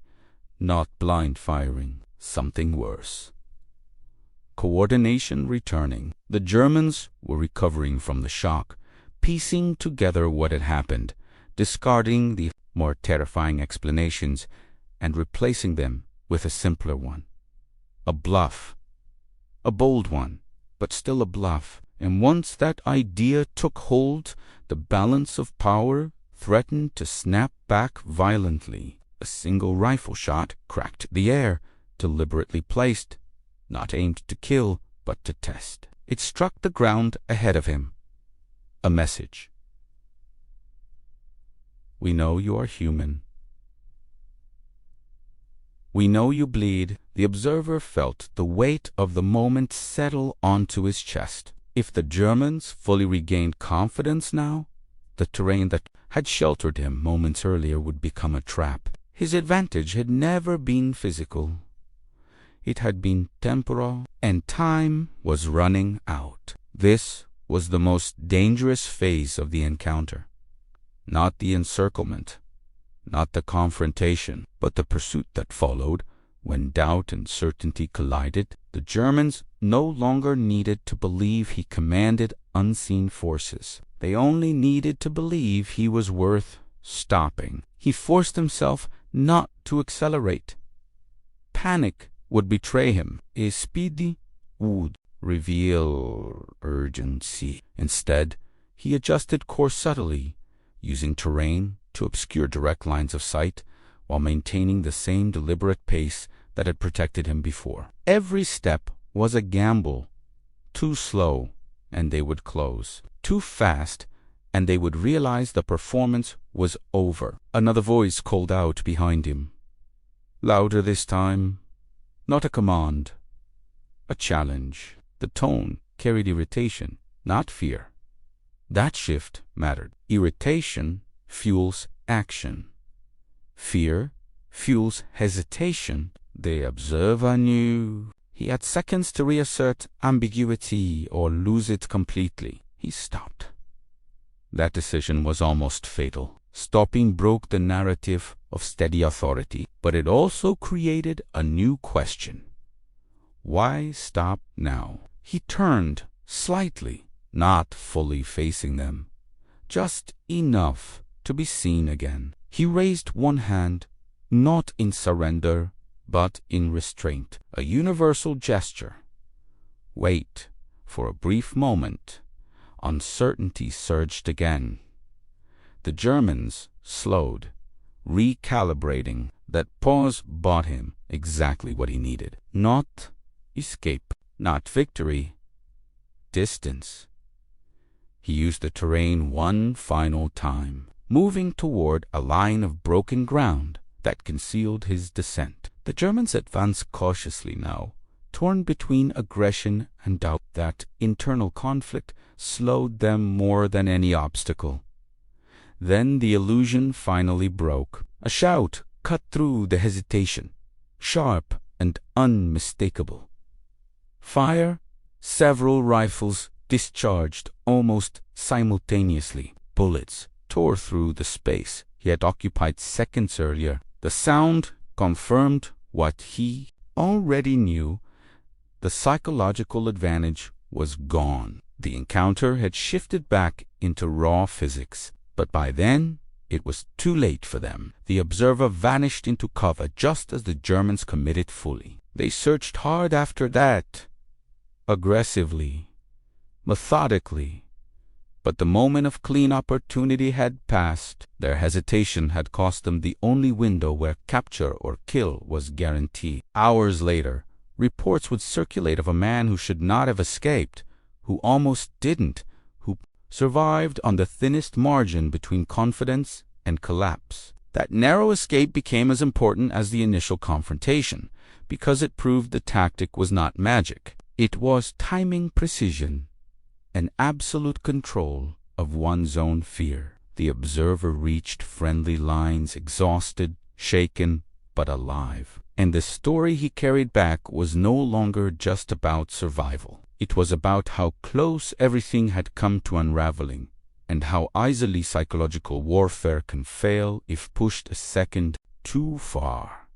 not blind firing, something worse. Coordination returning. The Germans were recovering from the shock, piecing together what had happened, discarding the more terrifying explanations and replacing them with a simpler one. A bluff. A bold one, but still a bluff. And once that idea took hold, the balance of power threatened to snap back violently. A single rifle shot cracked the air, deliberately placed, not aimed to kill, but to test. It struck the ground ahead of him. A message. We know you are human. We know you bleed. The observer felt the weight of the moment settle onto his chest. If the Germans fully regained confidence now, the terrain that had sheltered him moments earlier would become a trap. His advantage had never been physical. It had been temporal, and time was running out. This was the most dangerous phase of the encounter. Not the encirclement, not the confrontation, but the pursuit that followed. When doubt and certainty collided, the Germans no longer needed to believe he commanded unseen forces. They only needed to believe he was worth stopping. He forced himself not to accelerate. Panic would betray him. A speedy would reveal urgency. Instead, he adjusted course subtly, using terrain to obscure direct lines of sight while maintaining the same deliberate pace that had protected him before. Every step was a gamble. Too slow, and they would close. Too fast, and they would realize the performance was over. Another voice called out behind him. Louder this time. Not a command. A challenge. The tone carried irritation, not fear. That shift mattered. Irritation fuels action. Fear fuels hesitation. The observer knew he had seconds to reassert ambiguity or lose it completely. He stopped. That decision was almost fatal. Stopping broke the narrative of steady authority, but it also created a new question. Why stop now? He turned slightly, not fully facing them, just enough to be seen again. He raised one hand, not in surrender, but in restraint, a universal gesture. Wait. For a brief moment, uncertainty surged again. The Germans slowed, recalibrating. That pause bought him exactly what he needed. Not escape, not victory, distance. He used the terrain one final time, moving toward a line of broken ground that concealed his descent. The Germans advanced cautiously now, torn between aggression and doubt. That internal conflict slowed them more than any obstacle. Then the illusion finally broke. A shout cut through the hesitation, sharp and unmistakable. Fire! Several rifles discharged almost simultaneously. Bullets tore through the space he had occupied seconds earlier. The sound confirmed what he already knew. The psychological advantage was gone. The encounter had shifted back into raw physics, but by then it was too late for them. The observer vanished into cover just as the Germans committed fully. They searched hard after that, aggressively, methodically, but the moment of clean opportunity had passed. Their hesitation had cost them the only window where capture or kill was guaranteed. Hours later, reports would circulate of a man who should not have escaped, who almost didn't, who survived on the thinnest margin between confidence and collapse. That narrow escape became as important as the initial confrontation, because it proved the tactic was not magic. It was timing precision, an absolute control of one's own fear. The observer reached friendly lines, exhausted, shaken, but alive. And the story he carried back was no longer just about survival. It was about how close everything had come to unraveling, and how easily psychological warfare can fail if pushed a second too far.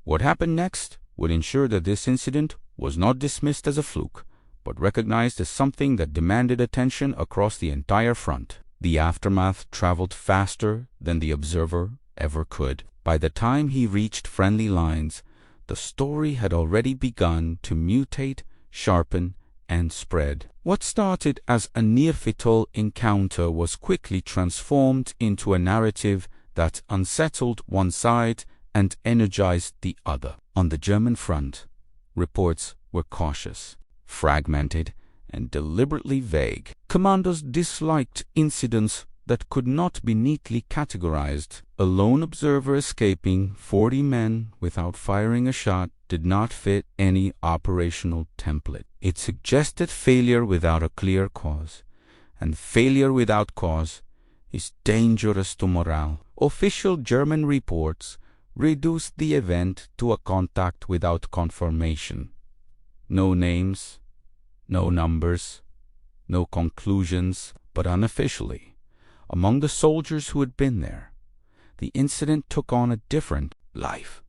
What happened next would ensure that this incident was not dismissed as a fluke, but recognized as something that demanded attention across the entire front. The aftermath traveled faster than the observer ever could. By the time he reached friendly lines, the story had already begun to mutate, sharpen, and spread. What started as a near-fatal encounter was quickly transformed into a narrative that unsettled one side and energized the other. On the German front, reports were cautious, fragmented, and deliberately vague. Commandos disliked incidents that could not be neatly categorized. A lone observer escaping 40 men without firing a shot did not fit any operational template. It suggested failure without a clear cause, and failure without cause is dangerous to morale. Official German reports reduced the event to a contact without confirmation. No names, no numbers, no conclusions, but unofficially, among the soldiers who had been there, the incident took on a different life.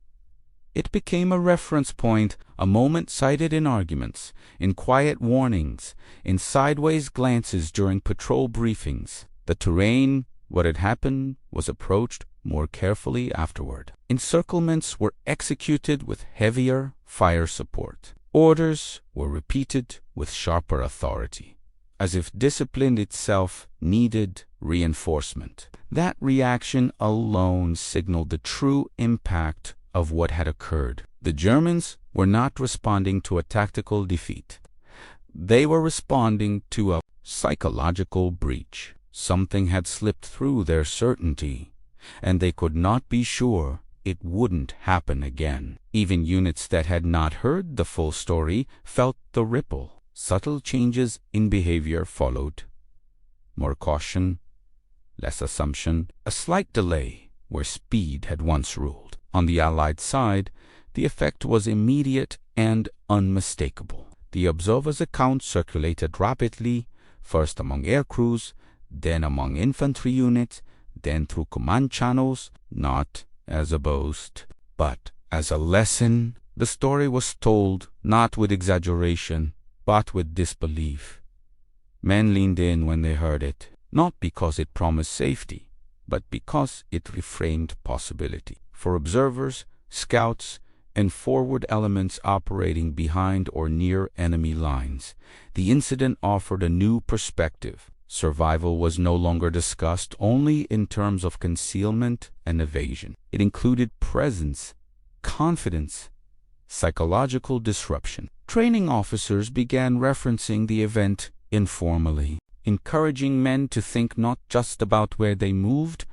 It became a reference point, a moment cited in arguments, in quiet warnings, in sideways glances during patrol briefings. The terrain, what had happened, was approached more carefully afterward. Encirclements were executed with heavier fire support. Orders were repeated with sharper authority, as if discipline itself needed reinforcement. That reaction alone signaled the true impact of what had occurred. The Germans were not responding to a tactical defeat. They were responding to a psychological breach. Something had slipped through their certainty, and they could not be sure it wouldn't happen again. Even units that had not heard the full story felt the ripple. Subtle changes in behavior followed. More caution, less assumption, a slight delay where speed had once ruled. On the Allied side, the effect was immediate and unmistakable. The observer's account circulated rapidly, first among air crews, then among infantry units, then through command channels, not as a boast, but as a lesson. The story was told not with exaggeration, but with disbelief. Men leaned in when they heard it, not because it promised safety, but because it reframed possibility. For observers, scouts, and forward elements operating behind or near enemy lines, the incident offered a new perspective. Survival was no longer discussed only in terms of concealment and evasion. It included presence, confidence, psychological disruption. Training officers began referencing the event informally, encouraging men to think not just about where they moved,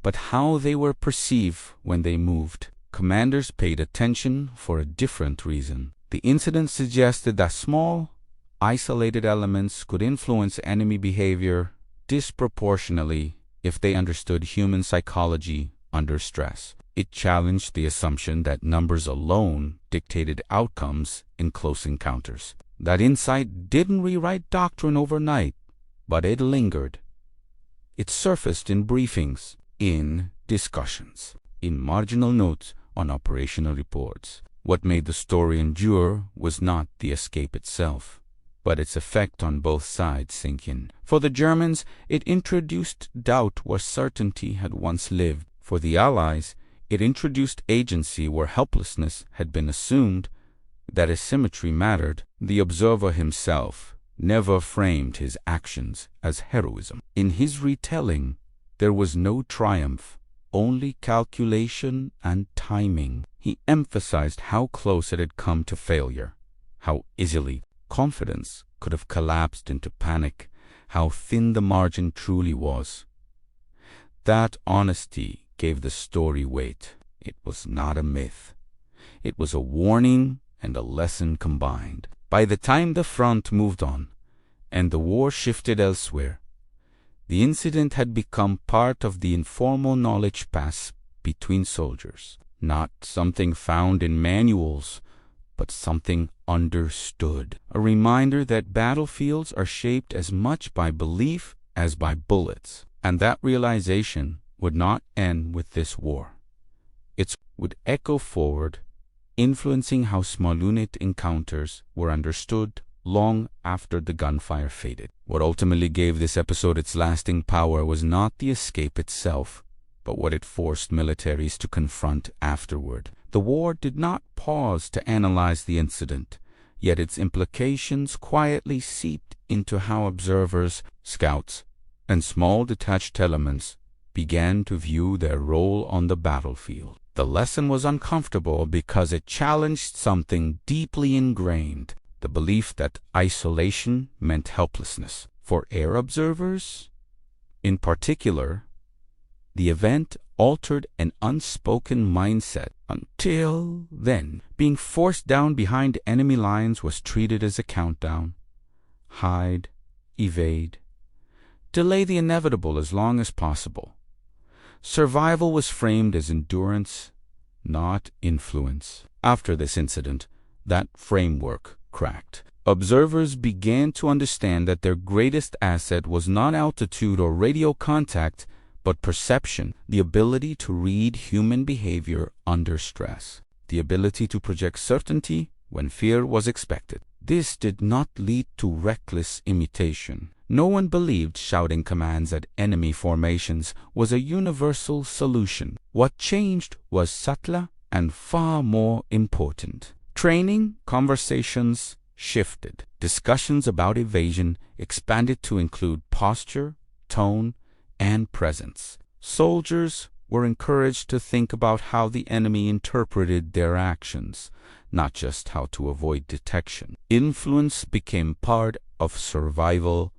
but how they were perceived when they moved. Commanders paid attention for a different reason. The incident suggested that small, isolated elements could influence enemy behavior disproportionately if they understood human psychology under stress. It challenged the assumption that numbers alone dictated outcomes in close encounters. That insight didn't rewrite doctrine overnight, but it lingered. It surfaced in briefings, in discussions, in marginal notes on operational reports. What made the story endure was not the escape itself, but its effect on both sides sink in. For the Germans, it introduced doubt where certainty had once lived. For the Allies, it introduced agency where helplessness had been assumed. That asymmetry mattered. The observer himself never framed his actions as heroism. In his retelling, there was no triumph, only calculation and timing. He emphasized how close it had come to failure, how easily confidence could have collapsed into panic, how thin the margin truly was. That honesty gave the story weight. It was not a myth. It was a warning and a lesson combined. By the time the front moved on and the war shifted elsewhere, the incident had become part of the informal knowledge pass between soldiers. Not something found in manuals, but something understood. A reminder that battlefields are shaped as much by belief as by bullets. And that realization would not end with this war. It would echo forward, influencing how small unit encounters were understood long after the gunfire faded. What ultimately gave this episode its lasting power was not the escape itself, but what it forced militaries to confront afterward. The war did not pause to analyze the incident, yet its implications quietly seeped into how observers, scouts, and small detached elements began to view their role on the battlefield. The lesson was uncomfortable because it challenged something deeply ingrained, the belief that isolation meant helplessness. For air observers, in particular, the event altered an unspoken mindset. Until then, being forced down behind enemy lines was treated as a countdown. Hide, evade, delay the inevitable as long as possible. Survival was framed as endurance, not influence. After this incident, that framework cracked. Observers began to understand that their greatest asset was not altitude or radio contact, but perception, the ability to read human behavior under stress, the ability to project certainty when fear was expected. This did not lead to reckless imitation. No one believed shouting commands at enemy formations was a universal solution. What changed was subtler and far more important. Training conversations shifted. Discussions about evasion expanded to include posture, tone, and presence. Soldiers were encouraged to think about how the enemy interpreted their actions, not just how to avoid detection. Influence became part of survival.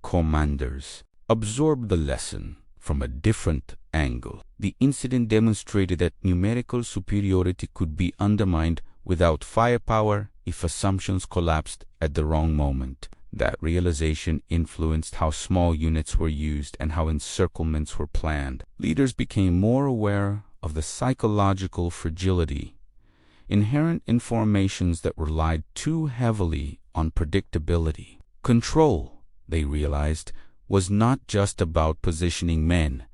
Commanders absorbed the lesson from a different angle. The incident demonstrated that numerical superiority could be undermined without firepower if assumptions collapsed at the wrong moment. That realization influenced how small units were used and how encirclements were planned. Leaders became more aware of the psychological fragility inherent in formations that relied too heavily on predictability. Control, they realized, was not just about positioning men,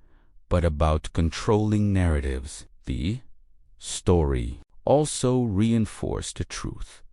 but about controlling narratives. The story also reinforced a truth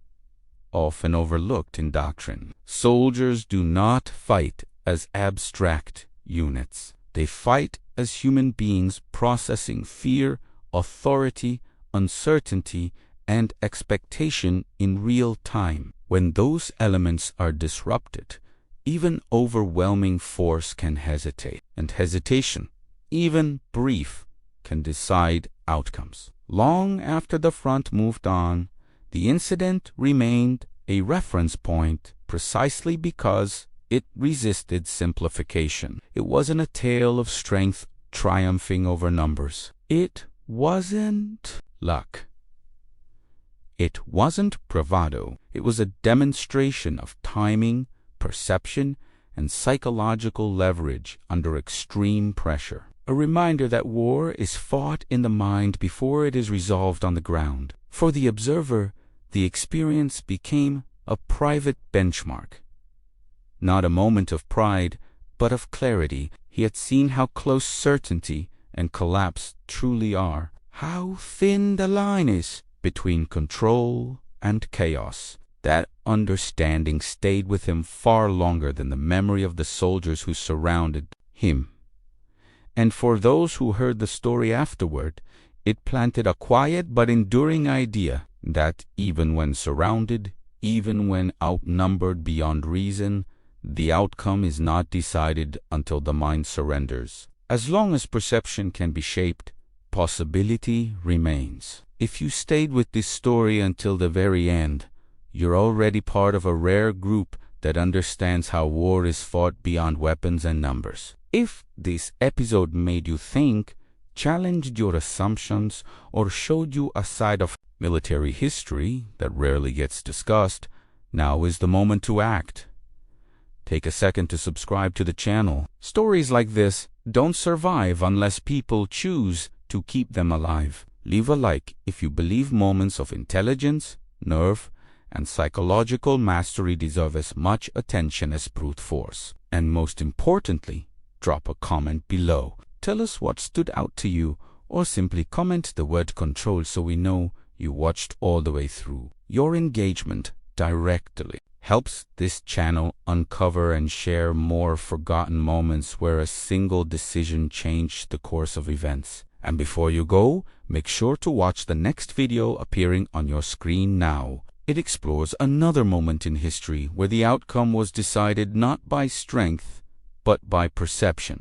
often overlooked in doctrine. Soldiers do not fight as abstract units. They fight as human beings processing fear, authority, uncertainty, and expectation in real time. When those elements are disrupted, even overwhelming force can hesitate, and hesitation, even brief, can decide outcomes. Long after the front moved on, the incident remained a reference point precisely because it resisted simplification. It wasn't a tale of strength triumphing over numbers. It wasn't luck. It wasn't bravado. It was a demonstration of timing, perception, and psychological leverage under extreme pressure. A reminder that war is fought in the mind before it is resolved on the ground. For the observer, the experience became a private benchmark. Not a moment of pride, but of clarity. He had seen how close certainty and collapse truly are, how thin the line is between control and chaos. That understanding stayed with him far longer than the memory of the soldiers who surrounded him. And for those who heard the story afterward, it planted a quiet but enduring idea that even when surrounded, even when outnumbered beyond reason, the outcome is not decided until the mind surrenders. As long as perception can be shaped, possibility remains. If you stayed with this story until the very end, you're already part of a rare group that understands how war is fought beyond weapons and numbers. If this episode made you think, challenged your assumptions, or showed you a side of military history that rarely gets discussed, now is the moment to act. Take a second to subscribe to the channel. Stories like this don't survive unless people choose to keep them alive. Leave a like if you believe moments of intelligence, nerve, and psychological mastery deserve as much attention as brute force. And most importantly, drop a comment below. Tell us what stood out to you, or simply comment the word control so we know you watched all the way through. Your engagement directly helps this channel uncover and share more forgotten moments where a single decision changed the course of events. And before you go, make sure to watch the next video appearing on your screen now. It explores another moment in history where the outcome was decided not by strength, but by perception.